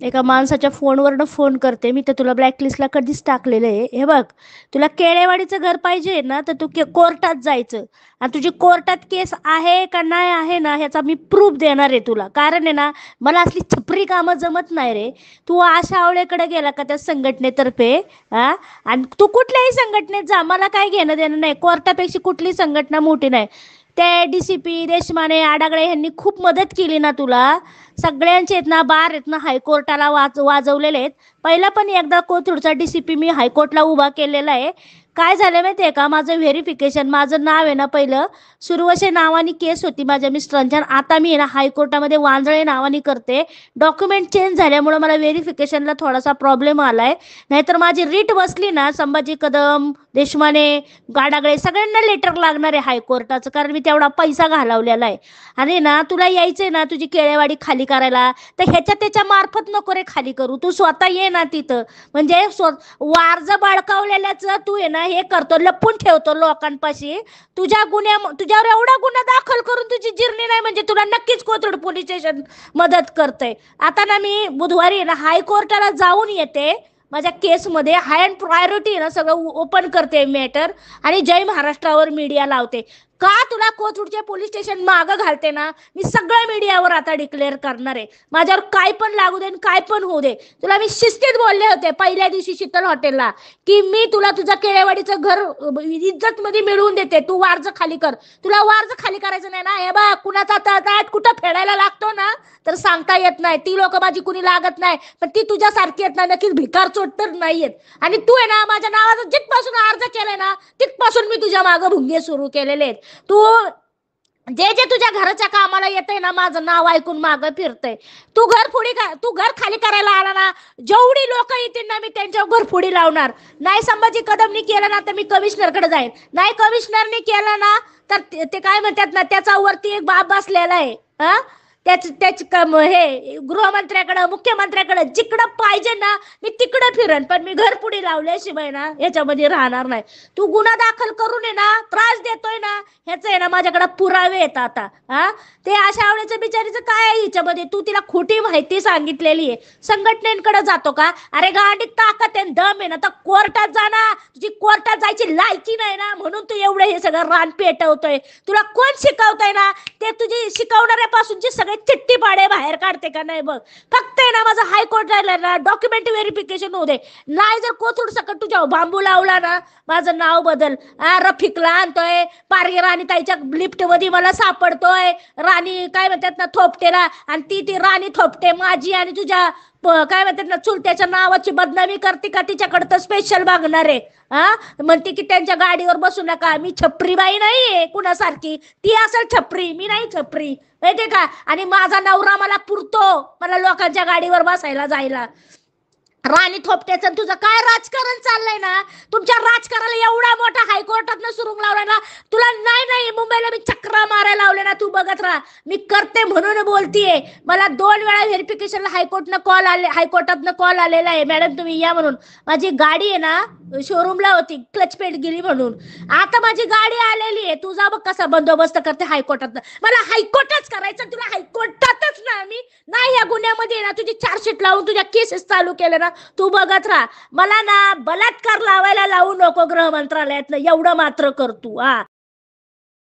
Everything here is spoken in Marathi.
एका माणसाच्या फोनवरनं फोन करते मी, तर तुला ब्लॅकलिस्टला कधीच टाकलेलं आहे. हे बघ, तुला केळेवाडीचं घर पाहिजे ना, तर तू कोर्टात जायचं. आणि तुझी कोर्टात केस आहे का नाही आहे ना, ह्याचा मी प्रूफ देणार आहे तुला. कारण आहे ना, मला असली छपरी कामं जमत नाही रे. तू आशा आवळेकडे गेला का त्या संघटनेतर्फे? हा, आणि तू कुठल्याही संघटनेत जा, मला काय घेणं देणं नाही. कोर्टापेक्षा कुठली संघटना मोठी नाही. ते DCP देशमाने आडागळे यांनी खूप मदत केली ना तुला. सगळ्यांचे आहेत ना बार आहेत ना हायकोर्टाला वाजवलेले आहेत. पहिला पण एकदा कोथरूडचा DCP मी हायकोर्टला उभा केलेला आहे. काय झालं माहितीये का, माझं व्हेरिफिकेशन, माझं नाव आहे ना पहिलं सुरवशे नावानी केस होती माझ्या मिस्टरांच्या, आता मी ना हायकोर्टामध्ये वांजळे नावानी करते. डॉक्युमेंट चेंज झाल्यामुळे मला व्हेरिफिकेशनला थोडासा प्रॉब्लेम आलाय. नाहीतर माझी रीट बसली ना, संभाजी कदम, देशमाने, गाडागळे सगळ्यांना लेटर लागणार आहे हायकोर्टाचं, कारण मी तेवढा पैसा घालवलेला आहे. आणि ना तुला यायचंय ना तुझी केळेवाडी खाली करायला, तर ह्याच्या त्याच्या मार्फत नको रे खाली करू. तू स्वतः ये ना तिथं. म्हणजे वारज बाळकावलेल्याच तू आहे ना हे करतो, लपून ठेवतो लोकांपाशी. तुझ्यावर एवढा गुन्हा दाखल करून तुझी जिरणी नाही म्हणजे तुला नक्कीच कोथरूड पोलीस स्टेशन मदत करतंय. आता ना मी बुधवारी ना हायकोर्टाला जाऊन येते. माझ्या केसमध्ये हाय अँड प्रायोरिटी ना सगळं ओपन करते मॅटर, आणि जय महाराष्ट्रावर मीडिया लावते. का तुला कोथरूडचे पोलीस स्टेशन मागं घालते ना, मी सगळ्या मीडियावर आता डिक्लेअर करणार आहे. माझ्यावर काय पण लागू दे, काय पण होऊ दे. तुला मी शिस्तीत बोलले होते पहिल्या दिवशी शीतल हॉटेलला, की मी तुला तुझं केळेवाडीचं घर इज्जत मध्ये मिळवून देते, तू वारज खाली कर. तुला वारज खाली करायचं नाही ना, हे बघ कुणाचा तळतळाट कुठं फेडायला लागतो ना तर सांगता येत नाही. ती लोक माझी कुणी लागत नाही, पण ती तुझ्यासारखी आहेत ना, नक्कीच भिकार चोट तर नाहीयेत. आणि तू आहे ना माझ्या नावाचा जिथपासून अर्ज केलाय ना तिथपासून मी तुझ्या मागं भुंगे सुरू केलेले आहेत. तू जे जे तुझ्या घराच्या कामाला येतंय ना, माझं नाव ऐकून मागं फिरतंय. तू घर खाली करायला आला ना, जेवढी लोक येतील ना मी त्यांच्यावर घरफोडी लावणार. नाही संभाजी कदमनी केलं ना तर मी कमिशनरकडे जाईन. नाही कमिशनरनी केलं ना तर ते काय म्हणतात ना, त्याचा वरती एक बाप बसलेला आहे. हा, हे गृहमंत्र्याकडे, मुख्यमंत्र्याकडे जिकडं पाहिजे ना मी तिकडं फिरन, पण मी घरपुडी लावल्याशिवाय ना ह्याच्यामध्ये राहणार नाही. तू गुन्हा दाखल करून आहे ना त्रास देतोय ना, ह्याचं आहे ना माझ्याकडे पुरावे आहेत आता. हा, ते अशा आवडीचं बिचारीचं काय आहे हिच्यामध्ये? तू तिला खोटी माहिती सांगितलेली आहे. संघटनेकडे जातो का? अरे गांडीत ताकद आहे, दम आहे ना तर कोर्टात जा ना. तुझी कोर्टात जायची लायकी नाही ना, म्हणून तू एवढं हे सगळं रान पेटवतोय. तुला कोण शिकवतोय ना, ते तुझी शिकवणाऱ्यापासूनची सगळे चिट्टी पाडे बाहेर काढते का नाही बघ. फक्त आहे ना माझं हायकोर्ट राहिलं ना, डॉक्युमेंट व्हेरिफिकेशन होऊ दे. नाही जर कोथरूड सकट तुझ्या बांबू लावला ना, माझं नाव बदल. रफिकला आणतोय, पारगी राणी ताईच्या लिफ्ट मध्ये मला सापडतोय, राणी काय म्हणतात ना थोपटेला, आणि ती राणी थोपटे माझी आणि तुझ्या काय म्हणतात ना चुलत्याच्या नावाची बदनामी करते का? तिच्याकडे तर स्पेशल बघणार आहे. हा, म्हणते की त्यांच्या गाडीवर बसू नका. मी छपरी बाई नाहीये कुणासारखी, ती असेल छपरी, मी नाही छपरी, माहितीये का? आणि माझा नवरा मला पुरतो मला लोकांच्या गाडीवर बसायला जायला. राणी थोपट्याचं तुझं काय राजकारण चाललंय ना, तुमच्या राजकारणाला एवढा मोठा हायकोर्टातनं सुरुंग लावलाय ना, तुला नाही मुंबईला मी चक्रा मारायला लावले ना, तू बघत राहा. मी करते म्हणून बोलतीये. मला 2 वेळा व्हेरिफिकेशनला हायकोर्टातनं कॉल आलेला आहे, मॅडम तुम्ही या म्हणून. माझी गाडी आहे ना शोरूमला होती, क्लच पेट गेली म्हणून. आता माझी गाडी आलेली आहे. तुझा बघ कसा बंदोबस्त करते हायकोर्टात. मला हायकोर्टच करायचं, तुला हायकोर्टातच ना मी नाही या गुन्ह्यामध्ये ना तुझी चार्जशीट लावून तुझ्या केसेस चालू केले ना, तू बघत राहा. मला ना बलात्कार लावायला लावू नको गृह मंत्रालयातनं, एवढं मात्र कर तू. हा.